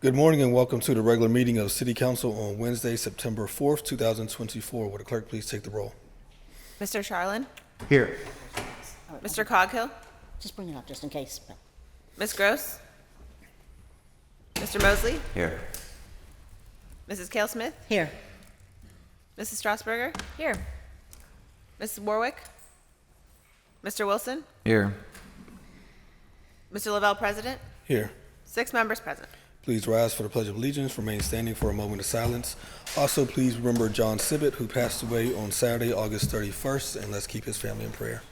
Good morning and welcome to the regular meeting of City Council on Wednesday, September 4th, 2024. Would the clerk please take the roll? Mr. Charlin? Here. Mr. Coghill? Just bring it up just in case. But Ms. Gross? Mr. Mosley? Here. Mrs. Cale Smith? here, Mrs. Strasburger? Here. Mrs. Warwick? Mr. Wilson? Here. Mr. Lavelle, President? Here. 6 members present. Please rise for the Pledge of Allegiance. Remain standing for a moment of silence. Also, please remember John Sibbett, who passed away on Saturday, August 31st, and let's keep his family in prayer.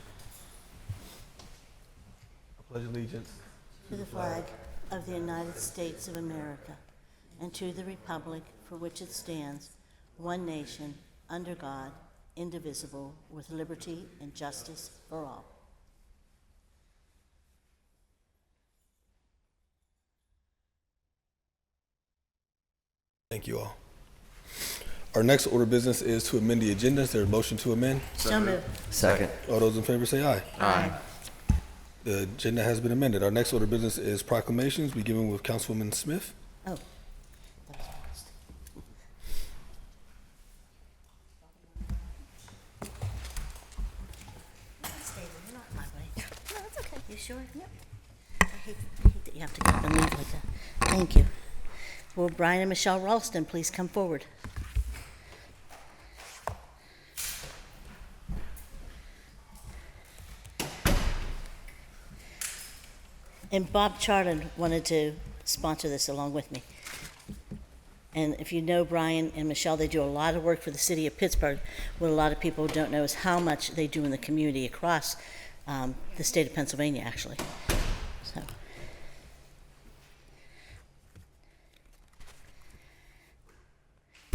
I pledge allegiance to the flag of the United States of America and to the republic for which it stands, one nation, under God, indivisible, with liberty and justice for all. Thank you all. Our next order of business is to amend the agenda. Is there a motion to amend? So moved. Second. All those in favor say aye. Aye. The agenda has been amended. Our next order of business is proclamations, beginning with Councilwoman Smith. Oh, that was fast. Stay, you're not in my way. No, that's okay. You sure? Yep. I hate that you have to get up and leave like that. Thank you. Will Brian and Michelle Ralston please come forward? And Bob Charlin wanted to sponsor this along with me. And if you know Brian and Michelle, they do a lot of work for the city of Pittsburgh. What a lot of people don't know is how much they do in the community across the state of Pennsylvania, actually. So.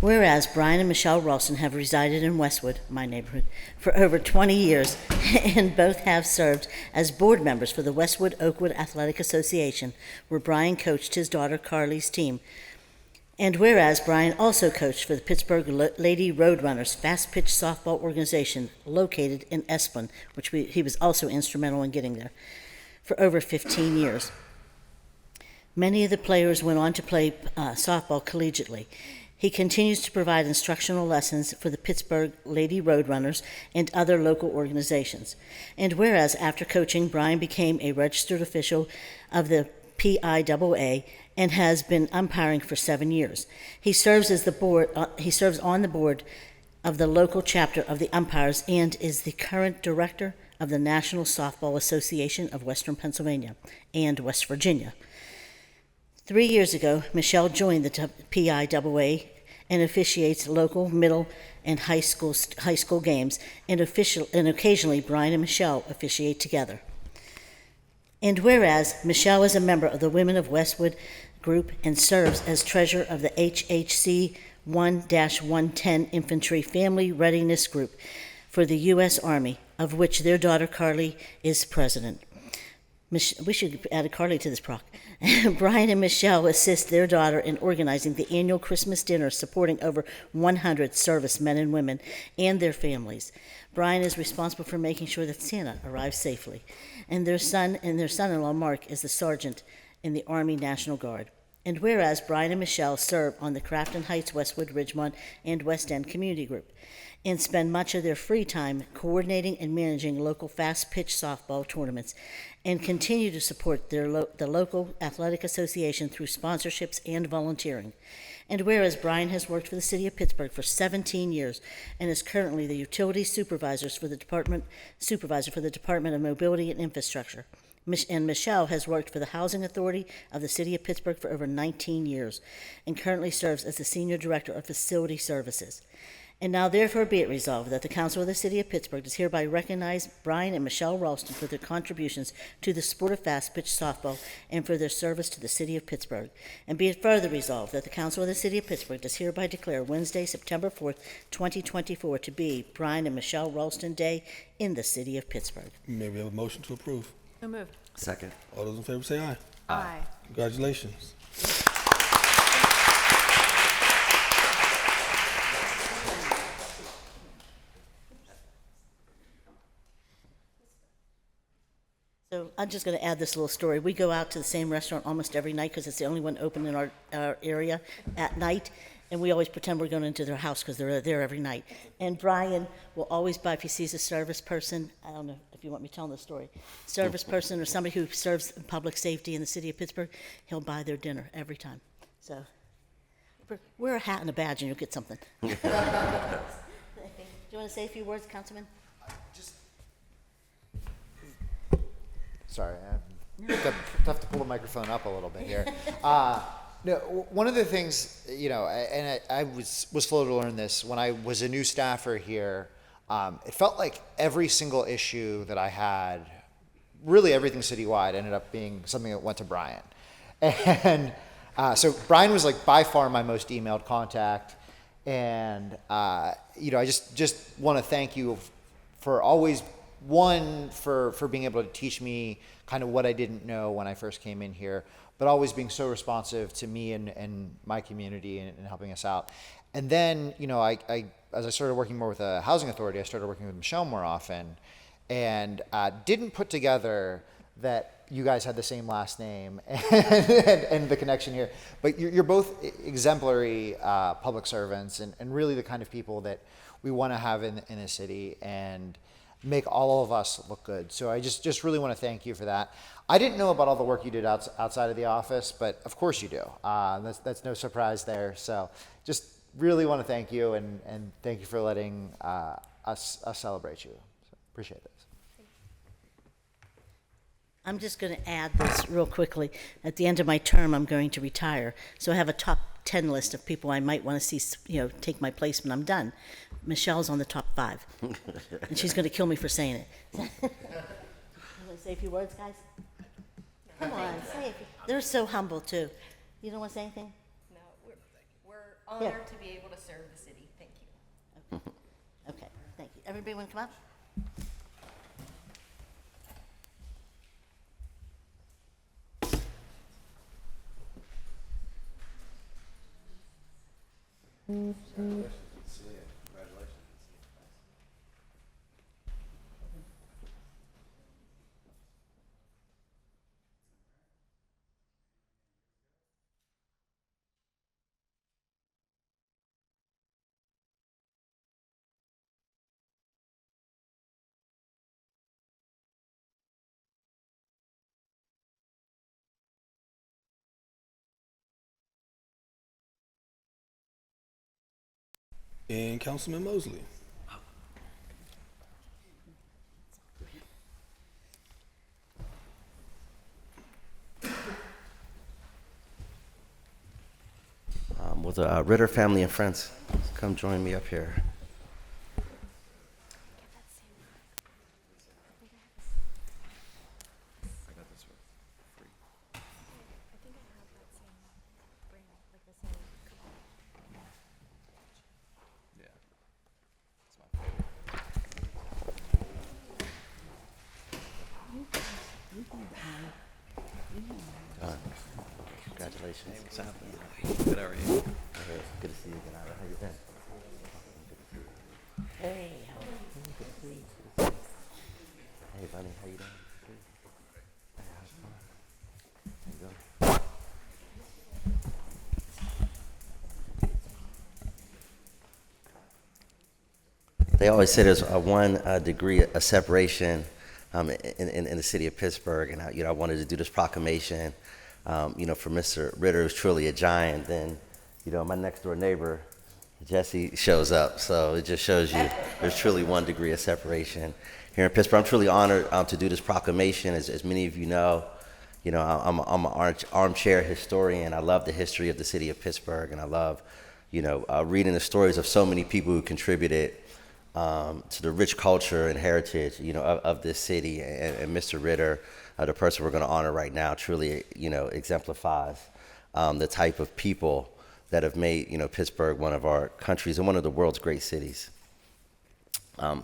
Whereas Brian and Michelle Ralston have resided in Westwood, my neighborhood, for over 20 years, and both have served as board members for the Westwood Oakwood Athletic Association, where Brian coached his daughter Carly's team. And whereas Brian also coached for the Pittsburgh Lady Roadrunners fast-pitch softball organization located in Esplin, which he was also instrumental in getting there, for over 15 years. Many of the players went on to play softball collegiately. He continues to provide instructional lessons for the Pittsburgh Lady Roadrunners and other local organizations. And whereas after coaching, Brian became a registered official of the PIAA and has been umpiring for 7 years. He serves on the board of the local chapter of the umpires and is the current director of the National Softball Association of Western Pennsylvania and West Virginia. 3 years ago, Michelle joined the PIAA and officiates local, middle, and high school games, and occasionally Brian and Michelle officiate together. And whereas Michelle is a member of the Women of Westwood group and serves as treasurer of the HHC 1-110 Infantry Family Readiness Group for the U.S. Army, of which their daughter Carly is president. We should add a Carly to this proc. Brian and Michelle assist their daughter in organizing the annual Christmas dinner, supporting over 100 service men and women and their families. Brian is responsible for making sure that Santa arrives safely, and their son-in-law Mark is the sergeant in the Army National Guard. And whereas Brian and Michelle serve on the Crafton Heights, Westwood, Ridgemont, and West End Community Group, and spend much of their free time coordinating and managing local fast-pitch softball tournaments, and continue to support the local athletic association through sponsorships and volunteering. And whereas Brian has worked for the city of Pittsburgh for 17 years and is currently the utility supervisor for the Department of Mobility and Infrastructure, and Michelle has worked for the Housing Authority of the City of Pittsburgh for over 19 years and currently serves as the Senior Director of Facility Services. And now therefore be it resolved that the Council of the City of Pittsburgh does hereby recognize Brian and Michelle Ralston for their contributions to the sport of fast-pitch softball and for their service to the City of Pittsburgh. And be it further resolved that the Council of the City of Pittsburgh does hereby declare Wednesday, September 4th, 2024 to be Brian and Michelle Ralston Day in the City of Pittsburgh. May we have a motion to approve? So moved. Second. All those in favor say aye. Aye. Congratulations. So I'm just going to add this little story. We go out to the same restaurant almost every night because it's the only one open in our area at night. And we always pretend we're going into their house because they're there every night. And Brian will always buy, if he sees a service person, I don't know if you want me telling the story, service person or somebody who serves in public safety in the city of Pittsburgh, he'll buy their dinner every time. So wear a hat and a badge and you'll get something. Do you want to say a few words, Councilman? Sorry, I have to pull the microphone up a little bit here. No, one of the things, and I was slow to learn this when I was a new staffer here. It felt like every single issue that I had, really everything citywide, ended up being something that went to Brian. And so Brian was like by far my most emailed contact. And, I just want to thank you for always, one, for being able to teach me kind of what I didn't know when I first came in here, but always being so responsive to me and my community and helping us out. And then, as I started working more with a housing authority, I started working with Michelle more often, and didn't put together that you guys had the same last name and the connection here. But you're both exemplary public servants and really the kind of people that we want to have in a city and make all of us look good. So I just really want to thank you for that. I didn't know about all the work you did outside of the office, but of course you do. That's no surprise there. So just really want to thank you and thank you for letting us celebrate you. So appreciate this. I'm just going to add this real quickly. At the end of my term, I'm going to retire. So I have a top 10 list of people I might want to see, take my place when I'm done. Michelle's on the top 5. And she's going to kill me for saying it. You want to say a few words, guys? Come on, say it. They're so humble, too. You don't want to say anything? No, we're honored to be able to serve the city. Thank you. Okay, thank you. Everybody want to come up? And Councilman Mosley. With the Ritter family and friends, come join me up here. Congratulations. What's happening? Good, how are you? Good to see you again. How you been? Hey. Good to see you. Hey, buddy, how you doing? Good. Hey, how's it going? How you doing? They always say there's a 1 degree of separation in the city of Pittsburgh, and I wanted to do this proclamation. For Mr. Ritter, who's truly a giant, then, my next door neighbor, Jesse, shows up. So it just shows you there's truly 1 degree of separation here in Pittsburgh. I'm truly honored to do this proclamation. As many of you know, I'm an armchair historian. I love the history of the city of Pittsburgh, and I love, reading the stories of so many people who contributed to the rich culture and heritage, of this city. And Mr. Ritter, the person we're going to honor right now, truly, exemplifies the type of people that have made, Pittsburgh one of our countries and one of the world's great cities.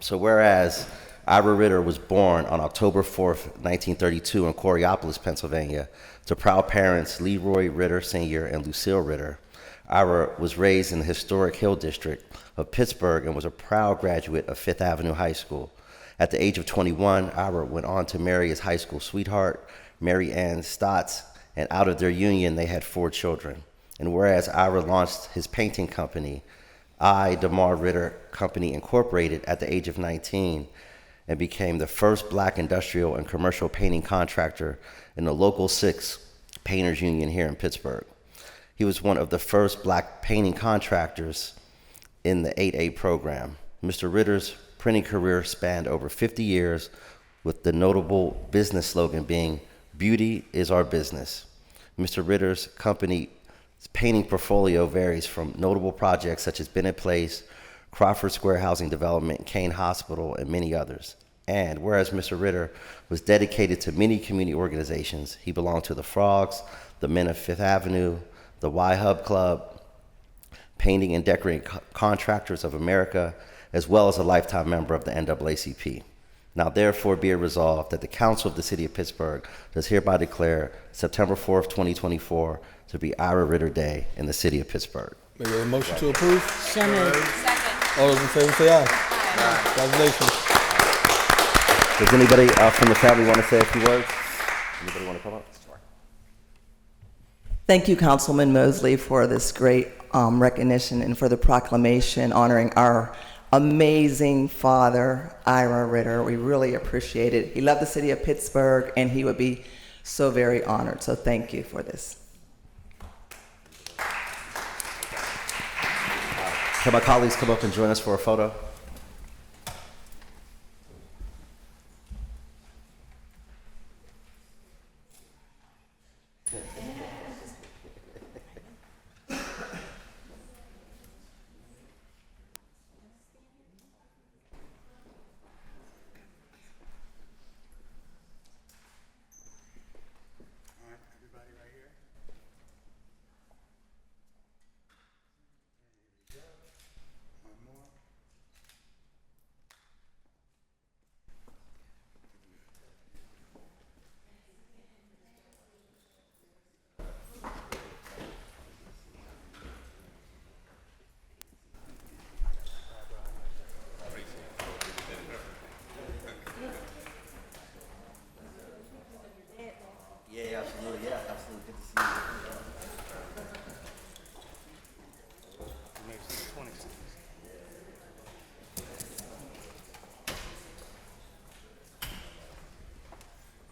So whereas Ira Ritter was born on October 4th, 1932 in Coriopolis, Pennsylvania, to proud parents Leroy Ritter Sr. and Lucille Ritter, Ira was raised in the historic Hill District of Pittsburgh and was a proud graduate of Fifth Avenue High School. At the age of 21, Ira went on to marry his high school sweetheart, Mary Ann Stotts, and out of their union, they had 4 children. And whereas Ira launched his painting company, DeMar Ritter Company Incorporated, at the age of 19, and became the first black industrial and commercial painting contractor in the local 6 painters union here in Pittsburgh. He was one of the first black painting contractors in the 8A program. Mr. Ritter's printing career spanned over 50 years, with the notable business slogan being, "Beauty is our business." Mr. Ritter's company's painting portfolio varies from notable projects such as Bennett Place, Crawford Square Housing Development, Kane Hospital, and many others. And whereas Mr. Ritter was dedicated to many community organizations, he belonged to the Frogs, the Men of Fifth Avenue, the Y Hub Club, Painting and Decorating Contractors of America, as well as a lifetime member of the NAACP. Now therefore be it resolved that the Council of the City of Pittsburgh does hereby declare September 4th, 2024 to be Ira Ritter Day in the City of Pittsburgh. May we have a motion to approve? So moved. Second. All those in favor say aye. Congratulations. Does anybody from the family want to say a few words? Anybody want to come up? Thank you, Councilman Mosley, for this great recognition and for the proclamation honoring our amazing father, Ira Ritter. We really appreciate it. He loved the city of Pittsburgh, and he would be so very honored. So thank you for this. Can my colleagues come up and join us for a photo? Yeah, absolutely. Yeah, absolutely. Good to see you.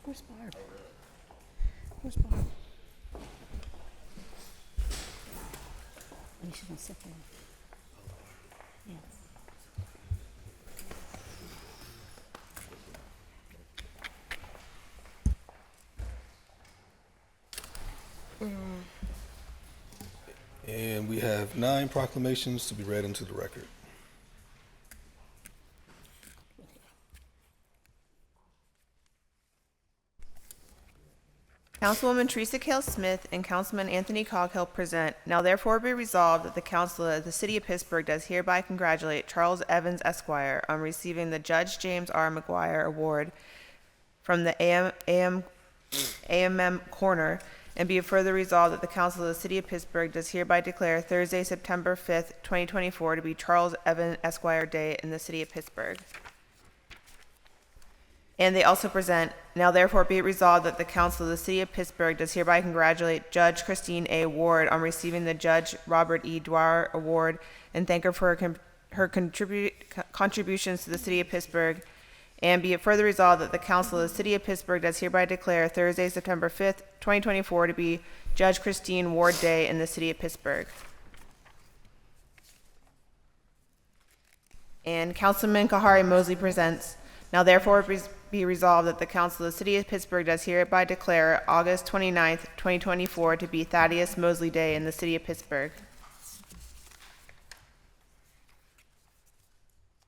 Where's Barb? Where's Barb? Oh, she's gonna sit there. Yeah. And we have 9 proclamations to be read into the record. Councilwoman Teresa Cale Smith and Councilman Anthony Coghill present. Now therefore be resolved that the Council of the City of Pittsburgh does hereby congratulate Charles Evans Esquire on receiving the Judge James R. McGuire Award from the AMM Corner, and be it further resolved that the Council of the City of Pittsburgh does hereby declare Thursday, September 5th, 2024 to be Charles Evans Esquire Day in the City of Pittsburgh. And they also present, now therefore be it resolved that the Council of the City of Pittsburgh does hereby congratulate Judge Christine A. Ward on receiving the Judge Robert E. Dwyer Award and thank her for her contributions to the City of Pittsburgh. And be it further resolved that the Council of the City of Pittsburgh does hereby declare Thursday, September 5th, 2024 to be Judge Christine Ward Day in the City of Pittsburgh. And Councilman Kahari Mosley presents, now therefore be resolved that the Council of the City of Pittsburgh does hereby declare August 29th, 2024 to be Thaddeus Mosley Day in the City of Pittsburgh.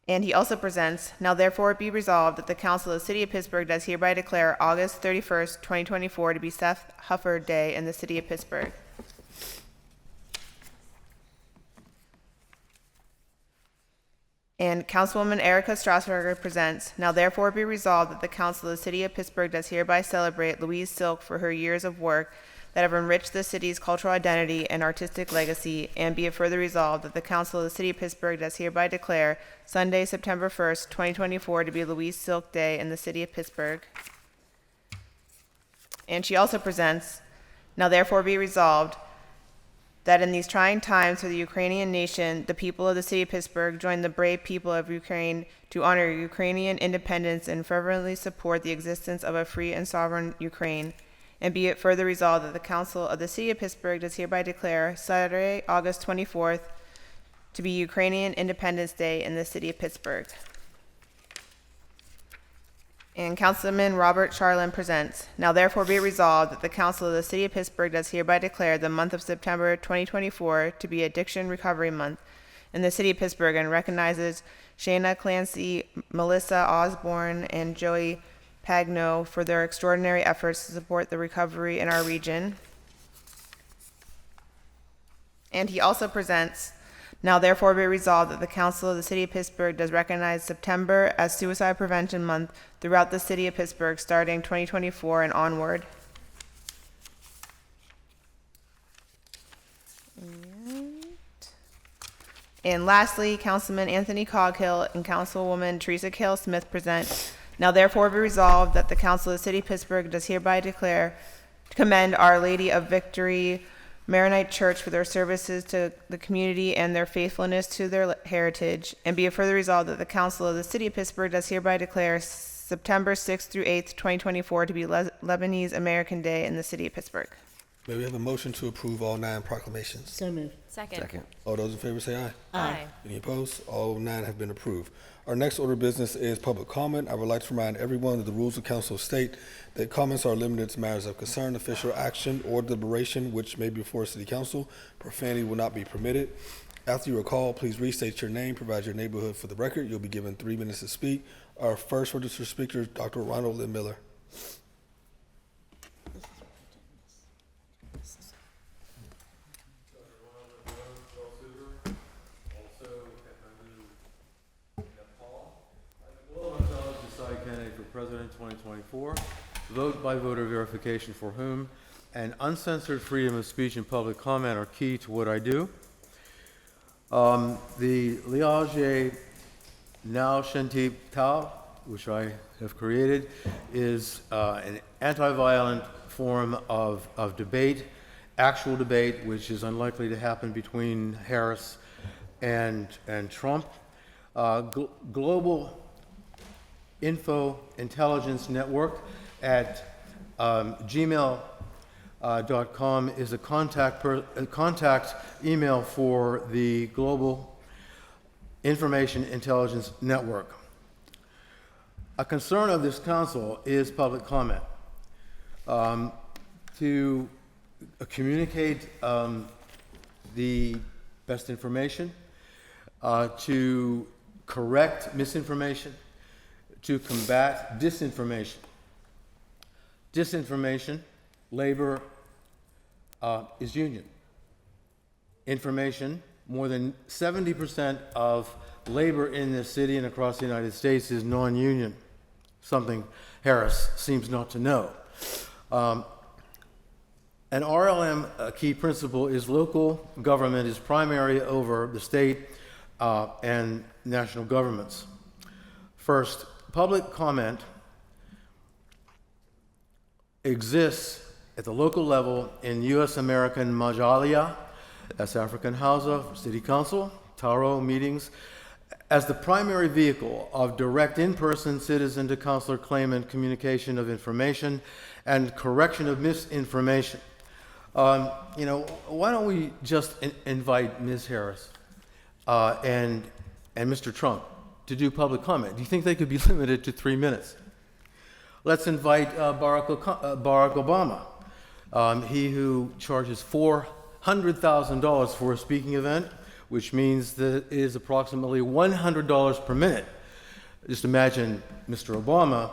And he also presents, now therefore be resolved that the Council of the City of Pittsburgh does hereby declare August 31st, 2024 to be Seth Hufford Day in the City of Pittsburgh. And Councilwoman Erica Strasburger presents, now therefore be resolved that the Council of the City of Pittsburgh does hereby celebrate Louise Silk for her years of work that have enriched the city's cultural identity and artistic legacy, and be it further resolved that the Council of the City of Pittsburgh does hereby declare Sunday, September 1st, 2024 to be Louise Silk Day in the City of Pittsburgh. And she also presents, now therefore be resolved that in these trying times for the Ukrainian nation, the people of the City of Pittsburgh join the brave people of Ukraine to honor Ukrainian independence and fervently support the existence of a free and sovereign Ukraine. And be it further resolved that the Council of the City of Pittsburgh does hereby declare Saturday, August 24th to be Ukrainian Independence Day in the City of Pittsburgh. And Councilman Robert Charlin presents, now therefore be it resolved that the Council of the City of Pittsburgh does hereby declare the month of September 2024 to be Addiction Recovery Month in the City of Pittsburgh and recognizes Shayna Clancy, Melissa Osborne, and Joey Pagno for their extraordinary efforts to support the recovery in our region. And he also presents, now therefore be resolved that the Council of the City of Pittsburgh does recognize September as Suicide Prevention Month throughout the City of Pittsburgh starting 2024 and onward. And lastly, Councilman Anthony Coghill and Councilwoman Teresa Cale Smith present, now therefore be resolved that the Council of the City of Pittsburgh does hereby declare to commend Our Lady of Victory Maronite Church for their services to the community and their faithfulness to their heritage, and be it further resolved that the Council of the City of Pittsburgh does hereby declare September 6th through 8th, 2024 to be Lebanese American Day in the City of Pittsburgh. May we have a motion to approve all 9 proclamations? So moved. Second. All those in favor say aye. Aye. Any opposed? All 9 have been approved. Our next order of business is public comment. I would like to remind everyone that the rules of council state that comments are limited to matters of concern, official action, or deliberation which may be before city council. Profanity will not be permitted. After you are called, please restate your name, provide your neighborhood for the record. You'll be given 3 minutes to speak. Our first registered speaker is Dr. Ronald Lynn Miller. President 2024, vote by voter verification for whom, and uncensored freedom of speech and public comment are key to what I do. The Liage Now Shentip Tao, which I have created, is an anti-violent form of debate, actual debate, which is unlikely to happen between Harris and Trump. Global Info Intelligence Network at gmail.com is a contact email for the Global Information Intelligence Network. A concern of this council is public comment. To communicate the best information, to correct misinformation, to combat disinformation. Disinformation, labor is union. Information, more than 70% of labor in this city and across the United States is non-union, something Harris seems not to know. An RLM key principle is local government is primary over the state and national governments. First, public comment exists at the local level in U.S. American Majalia, that's African Hausa, City Council, Taro meetings, as the primary vehicle of direct in-person citizen to councilor claimant communication of information and correction of misinformation. Why don't we just invite Ms. Harris and Mr. Trump to do public comment? Do you think they could be limited to 3 minutes? Let's invite Barack Obama, he who charges $400,000 for a speaking event, which means that it is approximately $100 per minute. Just imagine Mr. Obama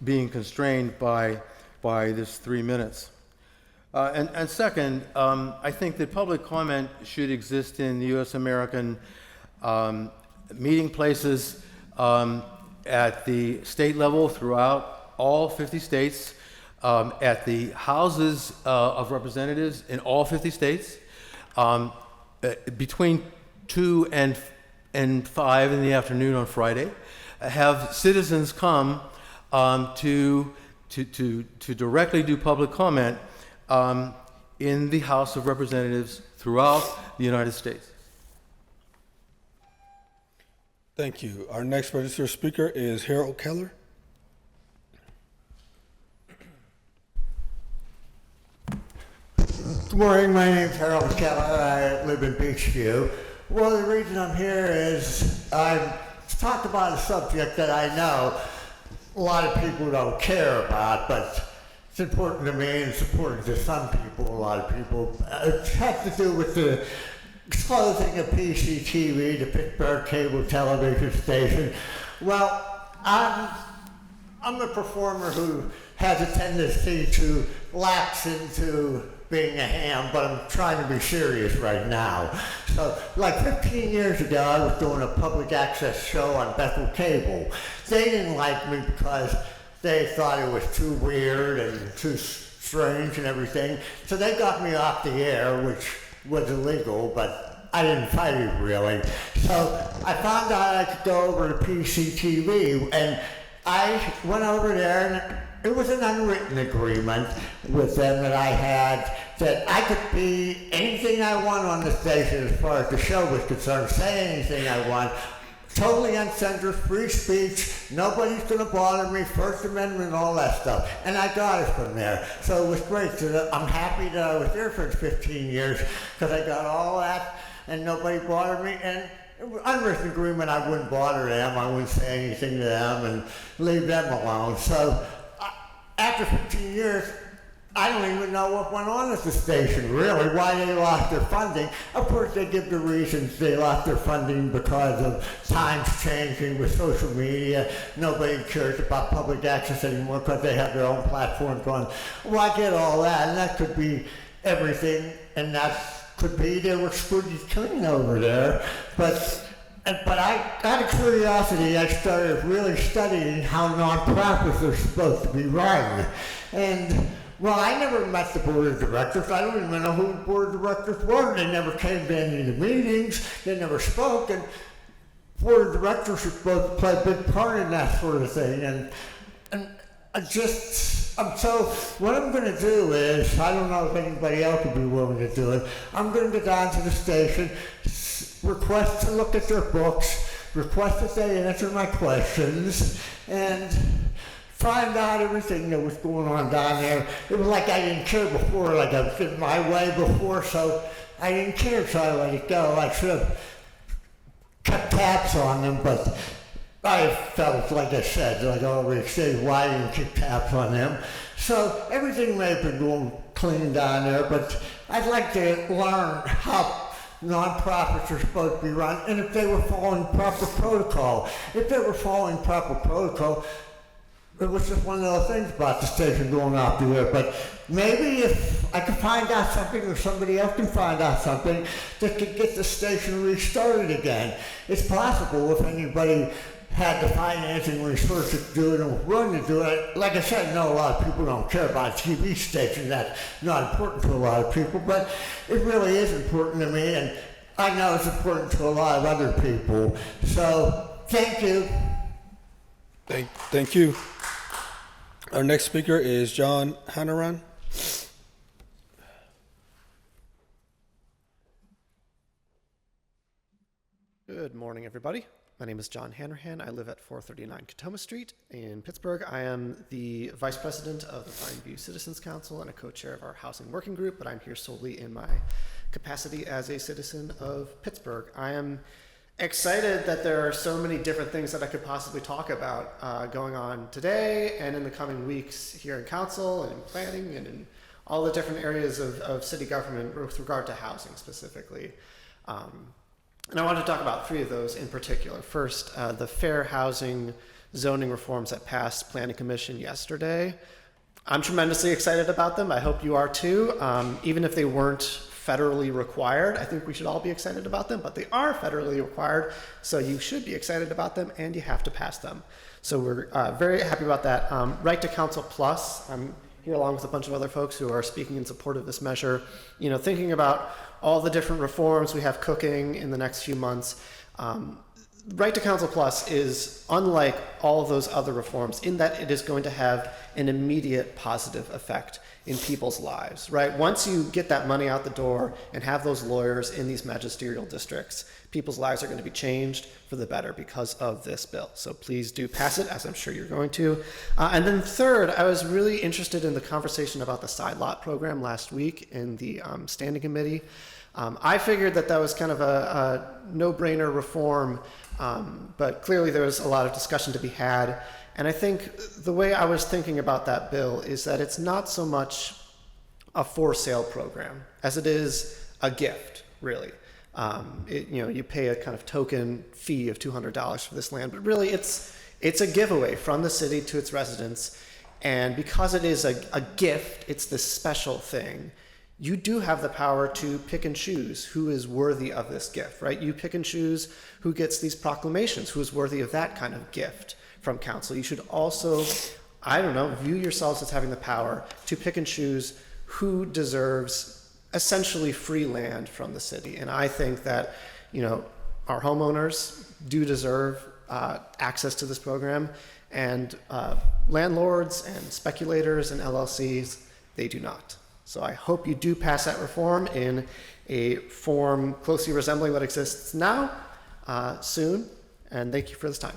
being constrained by this 3 minutes. And second, I think that public comment should exist in the U.S. American meeting places at the state level throughout all 50 states, at the Houses of Representatives in all 50 states between 2 and 5 in the afternoon on Friday. Have citizens come to directly do public comment in the House of Representatives throughout the United States. Thank you. Our next registered speaker is Harold Keller. Good morning, my name's Harold Keller. I live in Beachview. Well, the reason I'm here is I've talked about a subject that I know a lot of people don't care about, but it's important to me and it's important to some people, a lot of people. It has to do with the closing of PCTV, the Pittsburgh cable television station. Well, I'm a performer who has a tendency to lapse into being a ham, but I'm trying to be serious right now. So, like 15 years ago, I was doing a public access show on Bethel Cable. They didn't like me because they thought it was too weird and too strange and everything. So they got me off the air, which was illegal, but I didn't fight it really. So I found out I could go over to PCTV, and I went over there, and it was an unwritten agreement with them that I had that I could be anything I want on the station as far as the show was concerned, say anything I want, totally uncensored, free speech, nobody's gonna bother me, First Amendment, all that stuff. And I got it from there. So it was great. So I'm happy that I was there for 15 years because I got all that and nobody bothered me. And unwritten agreement, I wouldn't bother them, I wouldn't say anything to them and leave them alone. So after 15 years, I don't even know what went on at the station, really, why they lost their funding. Of course, they give the reasons they lost their funding because of times changing with social media. Nobody cares about public access anymore because they have their own platforms on. Well, I get all that, and that could be everything, and that could be they were squeaky clean over there. But I, out of curiosity, I started really studying how nonprofits are supposed to be run. And well, I never met the board of directors. I don't even know who the board of directors were. They never came to any of the meetings. They never spoke. And board of directors are supposed to play a big part in that sort of thing. And so what I'm going to do is, I don't know if anybody else would be willing to do it. I'm going to go down to the station, request to look at their books, request that they answer my questions, and find out everything that was going on down there. It was like I didn't care before, like I was in my way before, so I didn't care, so I let it go. I should have kept tabs on them, but I felt, like I said, like I already said, why I didn't keep tabs on them. So everything may have been going clean down there, but I'd like to learn how nonprofits are supposed to be run, and if they were following proper protocol. If they were following proper protocol, it was just one of those things about the station going out there. But maybe if I could find out something, or somebody else can find out something that could get the station restarted again. It's possible if anybody had the financing resources to do it and was willing to do it. Like I said, I know a lot of people don't care about a TV station. That's not important to a lot of people, but it really is important to me, and I know it's important to a lot of other people. So, thank you. Thank you. Our next speaker is John Hannaran. Good morning, everybody. My name is John Hanrahan. I live at 439 Katoma Street in Pittsburgh. I am the Vice President of the Pine View Citizens Council and a co-chair of our housing working group, but I'm here solely in my capacity as a citizen of Pittsburgh. I am excited that there are so many different things that I could possibly talk about going on today and in the coming weeks here in council and in planning and in all the different areas of city government with regard to housing specifically. And I want to talk about three of those in particular. First, the fair housing zoning reforms that passed Planning Commission yesterday. I'm tremendously excited about them. I hope you are too. Even if they weren't federally required, I think we should all be excited about them, but they are federally required, so you should be excited about them and you have to pass them. So we're very happy about that. Right to Counsel Plus, I'm here along with a bunch of other folks who are speaking in support of this measure. You know, thinking about all the different reforms we have cooking in the next few months, Right to Counsel Plus is unlike all of those other reforms in that it is going to have an immediate positive effect in people's lives, right? Once you get that money out the door and have those lawyers in these magisterial districts, people's lives are going to be changed for the better because of this bill. So please do pass it, as I'm sure you're going to. And then third, I was really interested in the conversation about the side lot program last week in the standing committee. I figured that was kind of a no-brainer reform, but clearly there was a lot of discussion to be had. And I think the way I was thinking about that bill is that it's not so much a for-sale program as it is a gift, really. You pay a kind of token fee of $200 for this land, but really it's a giveaway from the city to its residents. And because it is a gift, it's this special thing. You do have the power to pick and choose who is worthy of this gift, right? You pick and choose who gets these proclamations, who is worthy of that kind of gift from council. You should also, view yourselves as having the power to pick and choose who deserves essentially free land from the city. And I think that, our homeowners do deserve access to this program, and landlords and speculators and LLCs, they do not. So I hope you do pass that reform in a form closely resembling what exists now soon. And thank you for this time.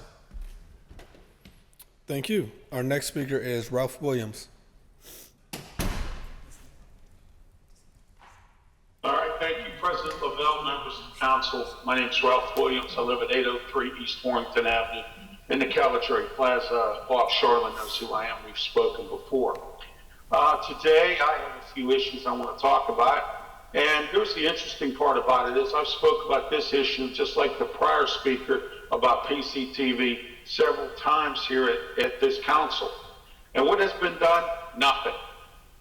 Thank you. Our next speaker is Ralph Williams. All right, thank you, President Lavelle, members of the council. My name is Ralph Williams. I live at 803 East Warrington Avenue in the Calvary Plaza. Bob Charlin knows who I am. We've spoken before. Today, I have a few issues I want to talk about. And here's the interesting part about it is I've spoke about this issue just like the prior speaker about PCTV several times here at this council. And what has been done? Nothing.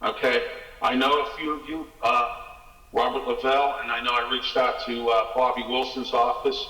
Okay? I know a few of you, Robert Lavelle, and I know I reached out to Bobby Wilson's office,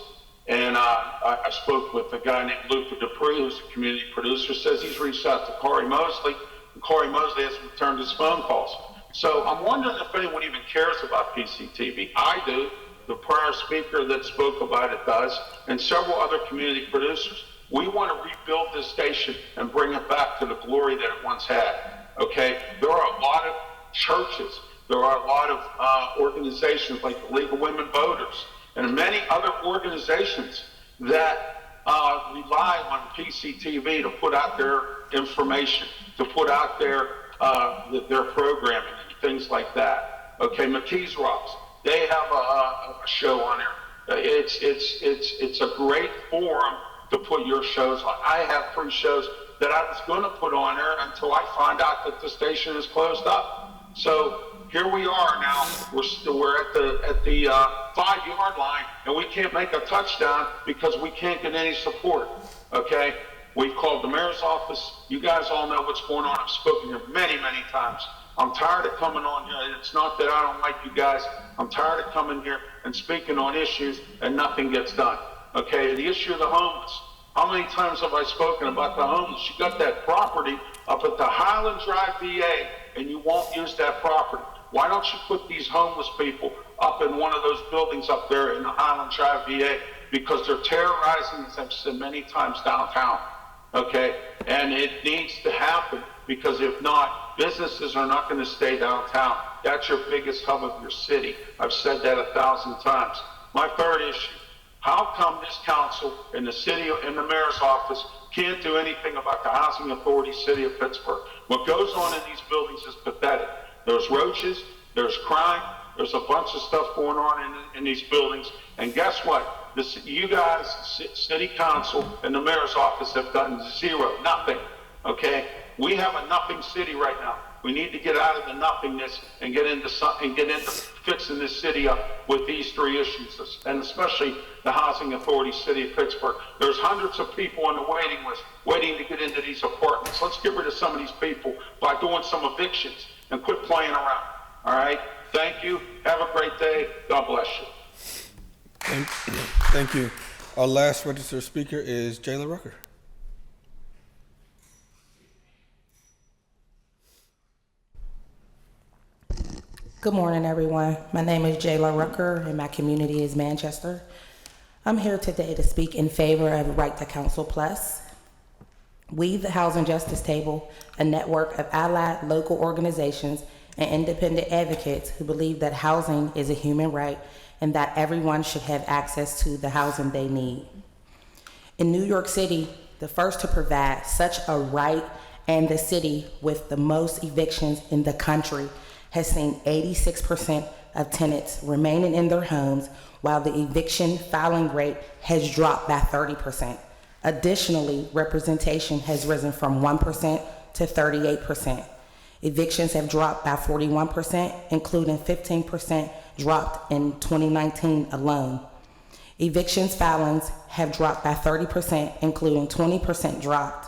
and I spoke with a guy named Luther Dupree, who's a community producer, says he's reached out to Corey Mosley, and Corey Mosley hasn't returned his phone calls. So I'm wondering if anyone even cares about PCTV. I do. The prior speaker that spoke about it does, and several other community producers. We want to rebuild this station and bring it back to the glory that it once had. Okay? There are a lot of churches. There are a lot of organizations like the League of Women Voters and many other organizations that rely on PCTV to put out their information, to put out their programming and things like that. Okay, McKees Rocks, they have a show on there. It's a great forum to put your shows on. I have 3 shows that I was going to put on there until I find out that the station is closed up. So here we are now. We're at the 5-yard line, and we can't make a touchdown because we can't get any support. Okay, we've called the mayor's office. You guys all know what's going on. I've spoken here many, many times. I'm tired of coming on here. It's not that I don't like you guys. I'm tired of coming here and speaking on issues and nothing gets done. Okay, the issue of the homeless. How many times have I spoken about the homeless? You got that property up at the Highland Drive VA, and you won't use that property. Why don't you put these homeless people up in one of those buildings up there in the Highland Drive VA? Because they're terrorizing, as I've said many times, downtown. Okay, and it needs to happen, because if not, businesses are not going to stay downtown. That's your biggest hub of your city. I've said that 1,000 times. My third issue. How come this council and the city and the mayor's office can't do anything about the Housing Authority City of Pittsburgh? What goes on in these buildings is pathetic. There's roaches, there's crime, there's a bunch of stuff going on in these buildings. And guess what? You guys, city council and the mayor's office have done zero, nothing. Okay? We have a nothing city right now. We need to get out of the nothingness and get into fixing this city up with these 3 issues, and especially the Housing Authority City of Pittsburgh. There's hundreds of people on the waiting list waiting to get into these apartments. Let's get rid of some of these people by doing some evictions and quit playing around. All right? Thank you. Have a great day. God bless you. Thank you. Our last registered speaker is Jayla Rucker. Good morning, everyone. My name is Jayla Rucker, and my community is Manchester. I'm here today to speak in favor of Right to Counsel Plus. We, the Housing Justice Table, a network of allied local organizations and independent advocates who believe that housing is a human right and that everyone should have access to the housing they need. In New York City, the first to provide such a right, and the city with the most evictions in the country, has seen 86% of tenants remaining in their homes, while the eviction filing rate has dropped by 30%. Additionally, representation has risen from 1% to 38%. Evictions have dropped by 41%, including 15% dropped in 2019 alone. Evictions filings have dropped by 30%, including 20% dropped,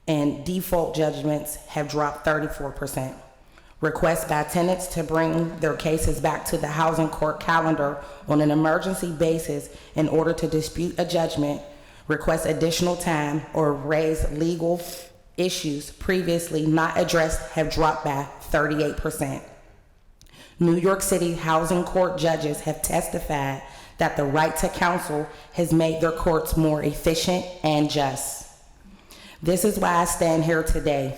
and default judgments have dropped 34%. Requests by tenants to bring their cases back to the housing court calendar on an emergency basis in order to dispute a judgment, request additional time, or raise legal issues previously not addressed have dropped by 38%. New York City housing court judges have testified that the right to counsel has made their courts more efficient and just. This is why I stand here today.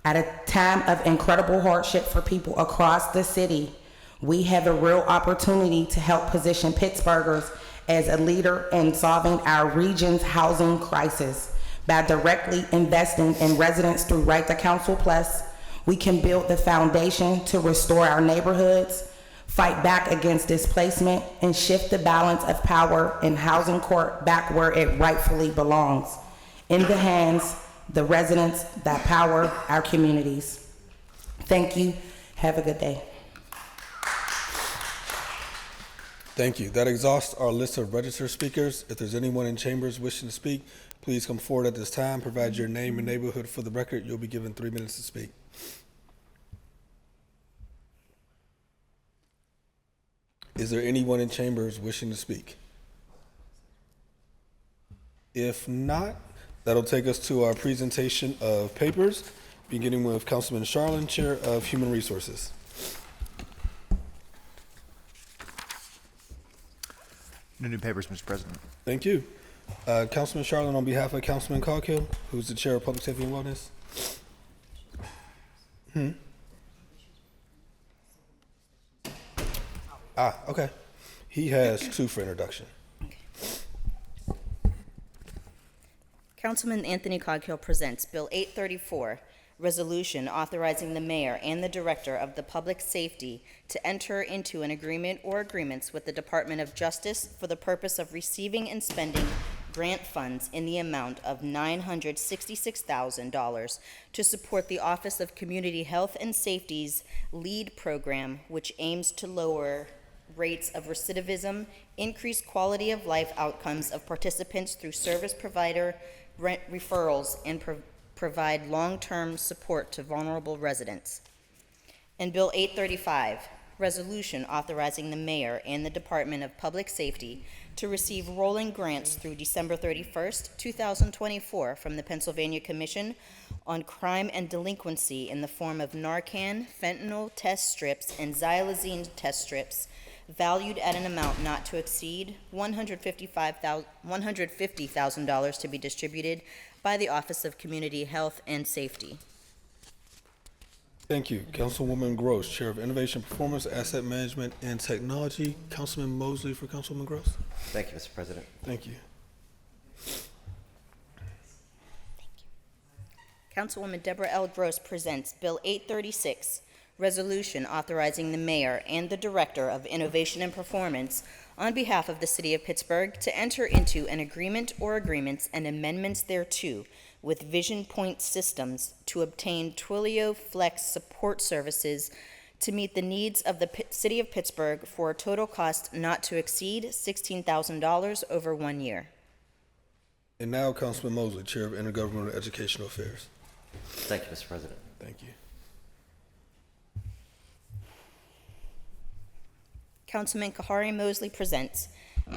At a time of incredible hardship for people across the city, we have a real opportunity to help position Pittsburghers as a leader in solving our region's housing crisis. By directly investing in residents through Right to Counsel Plus, we can build the foundation to restore our neighborhoods, fight back against displacement, and shift the balance of power in housing court back where it rightfully belongs, in the hands the residents that power our communities. Thank you. Have a good day. Thank you. That exhausts our list of registered speakers. If there's anyone in chambers wishing to speak, please come forward at this time. Provide your name and neighborhood for the record. You'll be given 3 minutes to speak. Is there anyone in chambers wishing to speak? If not, that'll take us to our presentation of papers, beginning with Councilman Charlin, Chair of Human Resources. No new papers, Mr. President. Thank you. Councilman Charlin, on behalf of Councilman Coghill, who's the Chair of Public Safety and Wellness. Okay. He has 2 for introduction. Councilman Anthony Coghill presents Bill 834, resolution authorizing the mayor and the director of the public safety to enter into an agreement or agreements with the Department of Justice for the purpose of receiving and spending grant funds in the amount of $966,000 to support the Office of Community Health and Safety's LEAD program, which aims to lower rates of recidivism, increase quality of life outcomes of participants through service provider referrals, and provide long-term support to vulnerable residents. And Bill 835, resolution authorizing the mayor and the Department of Public Safety to receive rolling grants through December 31st, 2024 from the Pennsylvania Commission on Crime and Delinquency in the form of Narcan, fentanyl test strips, and xylazine test strips, valued at an amount not to exceed $150,000 to be distributed by the Office of Community Health and Safety. Thank you. Councilwoman Gross, Chair of Innovation, Performance, Asset Management, and Technology. Councilman Mosley for Councilwoman Gross. Thank you, Mr. President. Thank you. Councilwoman Deborah L. Gross presents Bill 836, resolution authorizing the mayor and the director of Innovation and Performance on behalf of the city of Pittsburgh to enter into an agreement or agreements and amendments thereto with Vision Point Systems to obtain Twilio Flex support services to meet the needs of the city of Pittsburgh for a total cost not to exceed $16,000 over 1 year. And now Councilman Mosley, Chair of Intergovernmental Educational Affairs. Thank you, Mr. President. Thank you. Councilman Kahari Mosley presents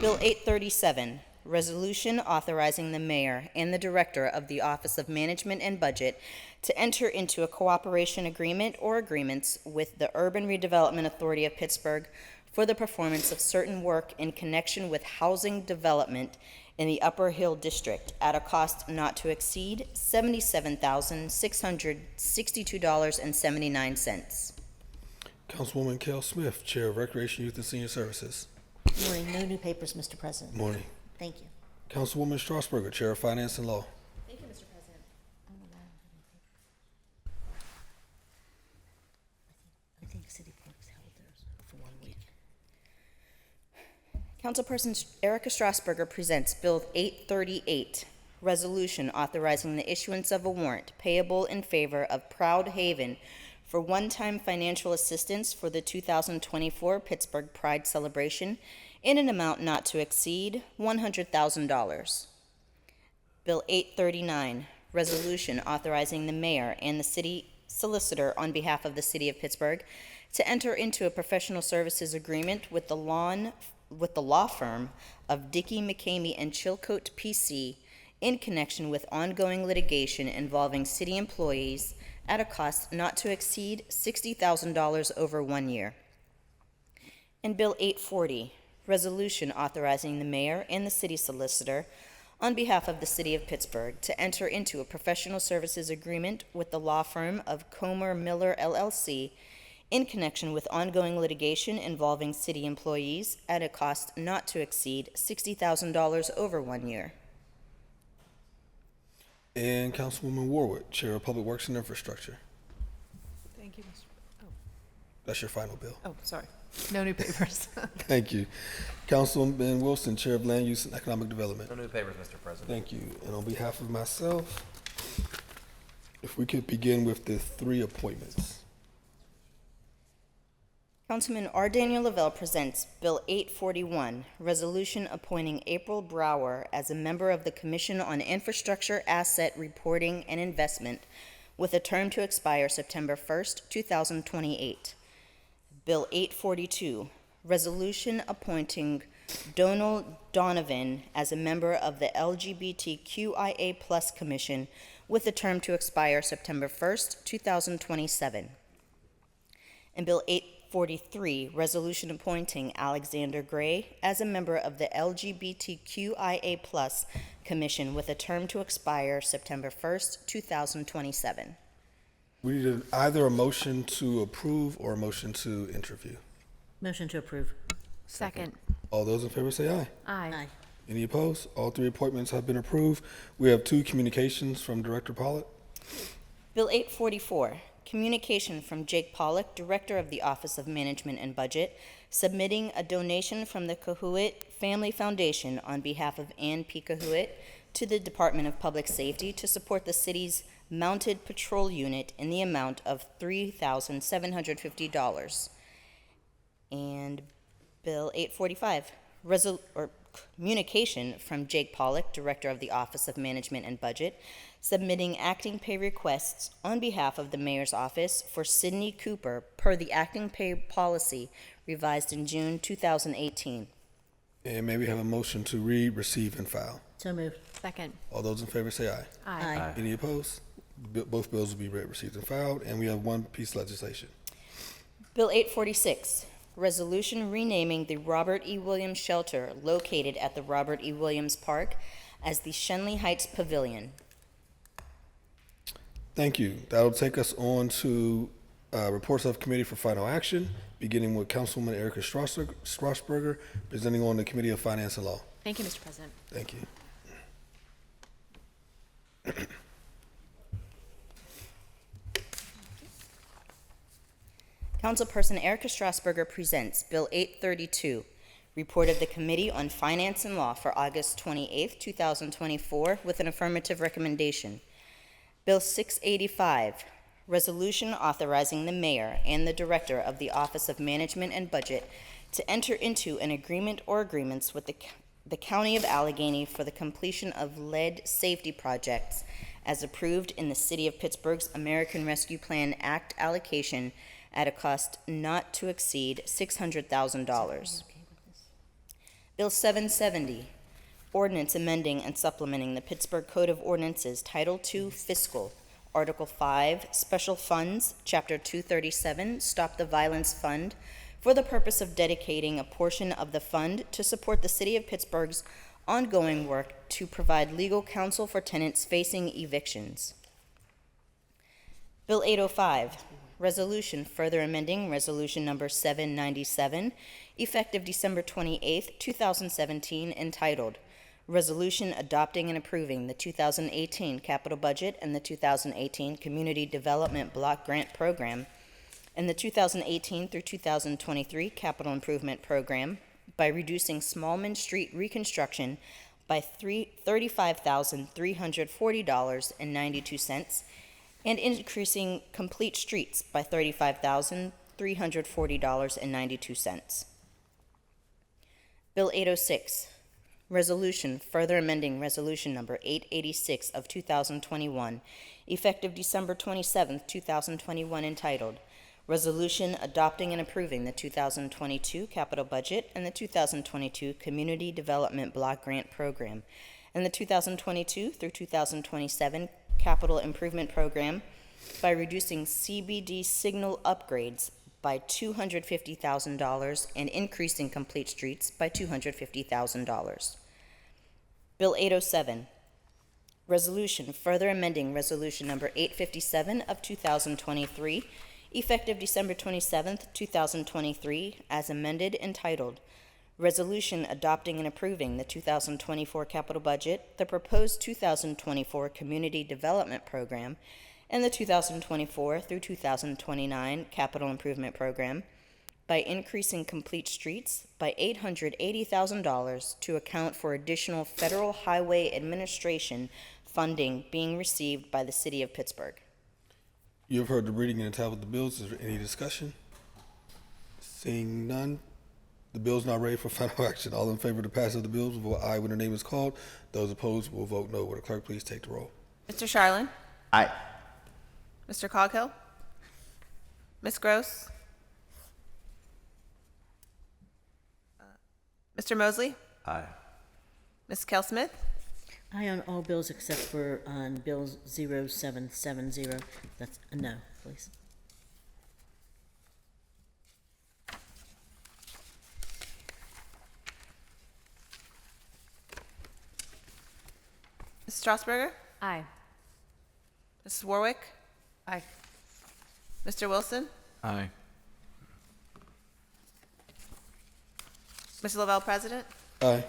Bill 837, resolution authorizing the mayor and the director of the Office of Management and Budget to enter into a cooperation agreement or agreements with the Urban Redevelopment Authority of Pittsburgh for the performance of certain work in connection with housing development in the Upper Hill District at a cost not to exceed $77,662.79. Councilwoman Kell Smith, Chair of Recreation, Youth, and Senior Services. Morning. No new papers, Mr. President. Morning. Thank you. Councilwoman Strasburger, Chair of Finance and Law. Thank you, Mr. President. I think City Parks held theirs for 1 week. Councilperson Erica Strasburger presents Bill 838, resolution authorizing the issuance of a warrant payable in favor of Proud Haven for one-time financial assistance for the 2024 Pittsburgh Pride Celebration in an amount not to exceed $100,000. Bill 839, resolution authorizing the mayor and the city solicitor on behalf of the city of Pittsburgh to enter into a professional services agreement with the law firm of Dickey, McCamey, and Chilcote, P.C. in connection with ongoing litigation involving city employees at a cost not to exceed $60,000 over 1 year. And Bill 840, resolution authorizing the mayor and the city solicitor on behalf of the city of Pittsburgh to enter into a professional services agreement with the law firm of Comer Miller LLC in connection with ongoing litigation involving city employees at a cost not to exceed $60,000 over 1 year. And Councilwoman Warwick, Chair of Public Works and Infrastructure. Thank you, Mr. That's your final bill. Oh, sorry. No new papers. Thank you. Councilman Wilson, Chair of Land Use and Economic Development. No new papers, Mr. President. Thank you. And on behalf of myself, if we could begin with the 3 appointments. Councilman R. Daniel Lavelle presents Bill 841, resolution appointing April Brower as a member of the Commission on Infrastructure Asset Reporting and Investment with a term to expire September 1st, 2028. Bill 842, resolution appointing Donald Donovan as a member of the LGBTQIA+ Commission with a term to expire September 1st, 2027. And Bill 843, resolution appointing Alexander Gray as a member of the LGBTQIA+ Commission with a term to expire September 1st, 2027. We need either a motion to approve or a motion to interview. Motion to approve. Second. All those in favor say aye. Aye. Any opposed? All 3 appointments have been approved. We have 2 communications from Director Pollitt. Bill 844, communication from Jake Pollock, Director of the Office of Management and Budget, submitting a donation from the Cahuet Family Foundation on behalf of Ann P. Cahuet to the Department of Public Safety to support the city's mounted patrol unit in the amount of $3,750. And Bill 845, communication from Jake Pollock, Director of the Office of Management and Budget, submitting acting pay requests on behalf of the Mayor's Office for Sidney Cooper per the acting pay policy revised in June 2018. And may we have a motion to read, receive, and file? So moved. Second. All those in favor say aye. Aye. Any opposed? Both bills will be read, received, and filed. And we have 1 piece of legislation. Bill 846, resolution renaming the Robert E. Williams Shelter located at the Robert E. Williams Park as the Shenley Heights Pavilion. Thank you. That'll take us on to reports of committee for final action, beginning with Councilwoman Erica Strasburger, presenting on the Committee of Finance and Law. Thank you, Mr. President. Thank you. Councilperson Erica Strasburger presents Bill 832, report of the Committee on Finance and Law for August 28, 2024, with an affirmative recommendation. Bill 685, resolution authorizing the mayor and the director of the Office of Management and Budget to enter into an agreement or agreements with the County of Allegheny for the completion of lead safety projects as approved in the City of Pittsburgh's American Rescue Plan Act allocation at a cost not to exceed $600,000. Bill 770, Ordinance amending and supplementing the Pittsburgh Code of Ordinances, Title II, Fiscal, Article 5, Special Funds, Chapter 237, Stop the Violence Fund, for the purpose of dedicating a portion of the fund to support the City of Pittsburgh's ongoing work to provide legal counsel for tenants facing evictions. Bill 805, Resolution further amending Resolution Number 797, effective December 28, 2017, entitled Resolution adopting and approving the 2018 capital budget and the 2018 Community Development Block Grant Program and the 2018 through 2023 Capital Improvement Program by reducing Smallman Street reconstruction by $35,340.92 and increasing Complete Streets by $35,340.92. Bill 806, Resolution further amending Resolution Number 886 of 2021, effective December 27, 2021, entitled Resolution adopting and approving the 2022 capital budget and the 2022 Community Development Block Grant Program and the 2022 through 2027 Capital Improvement Program by reducing CBD signal upgrades by $250,000 and increasing Complete Streets by $250,000. Bill 807, Resolution further amending Resolution Number 857 of 2023, effective December 27, 2023, as amended, entitled Resolution adopting and approving the 2024 capital budget, the proposed 2024 Community Development Program, and the 2024 through 2029 Capital Improvement Program by increasing Complete Streets by $880,000 to account for additional Federal Highway Administration funding being received by the City of Pittsburgh. You have heard the reading and title of the bills. Is there any discussion? Seeing none, the bill is now ready for final action. All in favor of the passage of the bills will vote aye when their name is called. Those opposed will vote no. Will the clerk please take the roll? Mr. Charlin? Aye. Mr. Coghill? Ms. Gross? Mr. Mosley? Aye. Ms. Kell-Smith? Aye on all bills except for on Bill 0770. That's a no, please. Ms. Strasburger? Aye. Mrs. Warwick? Aye. Mr. Wilson? Aye. Mr. Lavelle, President? Aye.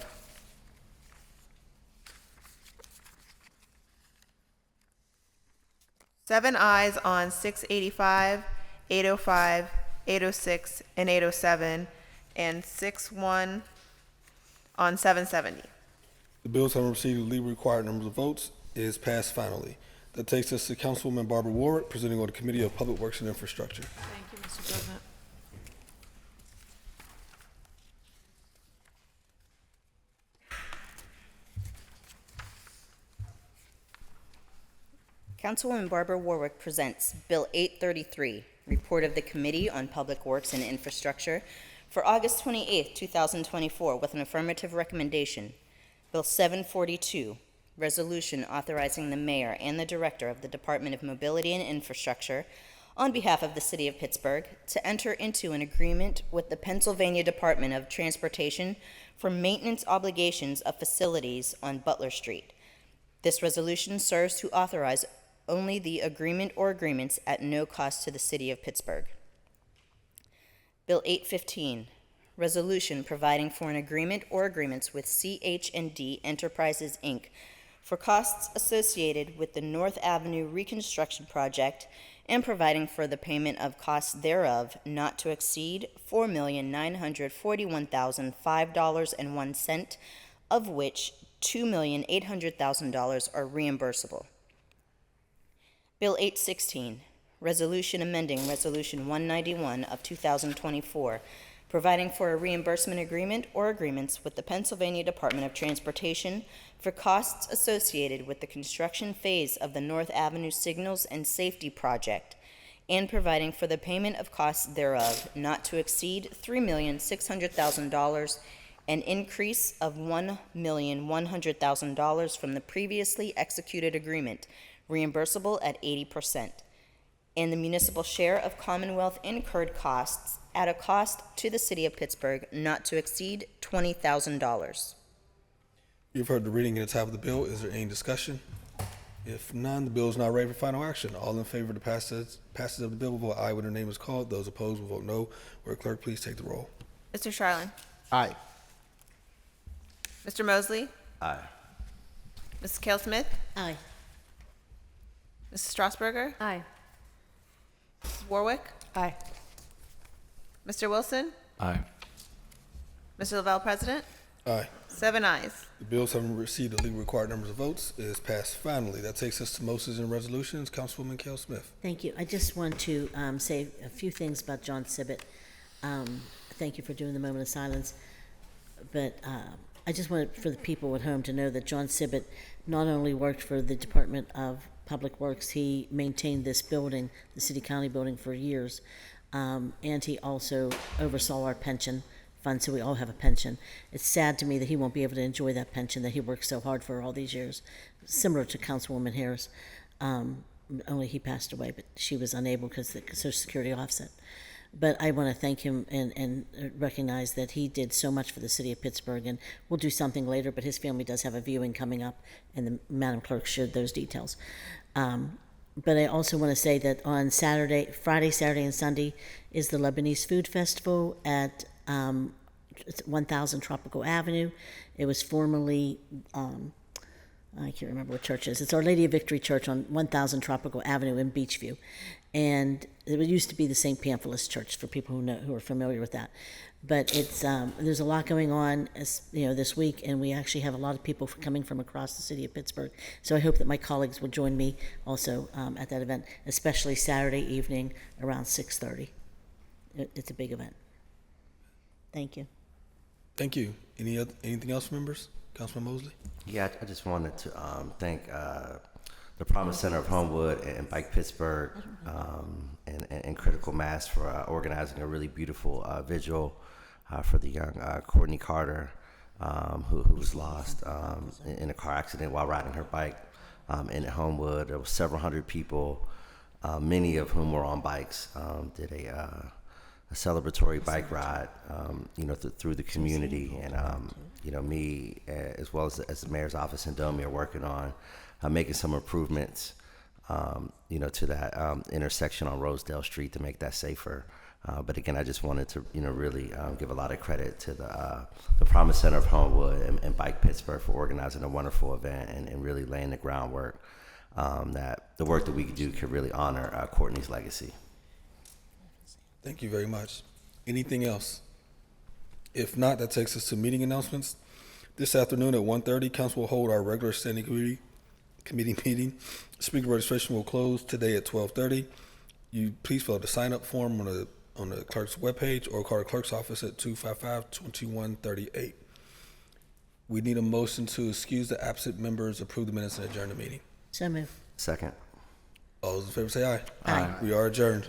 Seven ayes on 685, 805, 806, and 807, and 6-1 on 770. The bills having received the legally required numbers of votes is passed finally. That takes us to Councilwoman Barbara Warwick, presenting on the Committee of Public Works and Infrastructure. Thank you, Mr. President. Councilwoman Barbara Warwick presents Bill 833, Report of the Committee on Public Works and Infrastructure for August 28, 2024, with an affirmative recommendation. Bill 742, Resolution authorizing the Mayor and the Director of the Department of Mobility and Infrastructure on behalf of the City of Pittsburgh to enter into an agreement with the Pennsylvania Department of Transportation for maintenance obligations of facilities on Butler Street. This resolution serves to authorize only the agreement or agreements at no cost to the City of Pittsburgh. Bill 815, Resolution providing for an agreement or agreements with CH&D Enterprises, Inc. for costs associated with the North Avenue reconstruction project and providing for the payment of costs thereof not to exceed $4,941,005.01, of which $2,800,000 are reimbursable. Bill 816, Resolution amending Resolution 191 of 2024, providing for a reimbursement agreement or agreements with the Pennsylvania Department of Transportation for costs associated with the construction phase of the North Avenue Signals and Safety Project, and providing for the payment of costs thereof not to exceed $3,600,000 an increase of $1,100,000 from the previously executed agreement, reimbursable at 80%, and the municipal share of Commonwealth incurred costs at a cost to the City of Pittsburgh not to exceed $20,000. You've heard the reading and the title of the bill. Is there any discussion? If none, the bill is now ready for final action. All in favor of the passage of the bill will vote aye when their name is called. Those opposed will vote no. Will the clerk please take the roll? Mr. Charlin? Aye. Mr. Mosley? Aye. Mrs. Cale Smith? Aye. Mrs. Strasburger? Aye. Mrs. Warwick? Aye. Mr. Wilson? Aye. Mr. Lavelle, President? Aye. 7 ayes. The bills having received the legally required numbers of votes is passed finally. That takes us to motions and resolutions. Councilwoman Cale Smith. Thank you. I just want to say a few things about John Sibbett. Thank you for doing the moment of silence. But I just wanted for the people at home to know that John Sibbett not only worked for the Department of Public Works, he maintained this building, the city-county building, for years. And he also oversaw our pension fund, so we all have a pension. It's sad to me that he won't be able to enjoy that pension that he worked so hard for all these years, similar to Councilwoman Harris. Only he passed away, but she was unable because the Social Security offset. But I want to thank him and recognize that he did so much for the city of Pittsburgh, and we'll do something later, but his family does have a viewing coming up, and the Madam Clerk shared those details. But I also want to say that on Friday, Saturday, and Sunday is the Lebanese Food Festival at 1000 Tropical Avenue. It was formerly, I can't remember what church it is. It's Our Lady of Victory Church on 1000 Tropical Avenue in Beachview. And it used to be the St. Pamphilus Church, for people who are familiar with that. But it's there's a lot going on, this week, and we actually have a lot of people coming from across the city of Pittsburgh. So I hope that my colleagues will join me also at that event, especially Saturday evening around 6:30. It's a big event. Thank you. Thank you. Anything else, members? Councilman Mosley? Yeah, I just wanted to thank the Promise Center of Homewood and Bike Pittsburgh and Critical Mass for organizing a really beautiful vigil for the young Courtney Carter, who was lost in a car accident while riding her bike in Homewood. There were several hundred people, many of whom were on bikes, did a celebratory bike ride, through the community. And, me, as well as the mayor's office in Domi, are working on making some improvements, to that intersection on Rosedale Street to make that safer. But again, I just wanted to, really give a lot of credit to the Promise Center of Homewood and Bike Pittsburgh for organizing a wonderful event and really laying the groundwork that the work that we do could really honor Courtney's legacy. Thank you very much. Anything else? If not, that takes us to meeting announcements. This afternoon at 1:30, council will hold our regular standing committee meeting. Speaker registration will close today at 12:30. You please fill out the sign-up form on the clerk's webpage or call the clerk's office at 255-2138. We need a motion to excuse the absent members, approve the minutes, and adjourn the meeting. So moved. Second. All those in favor say aye. Aye. We are adjourned.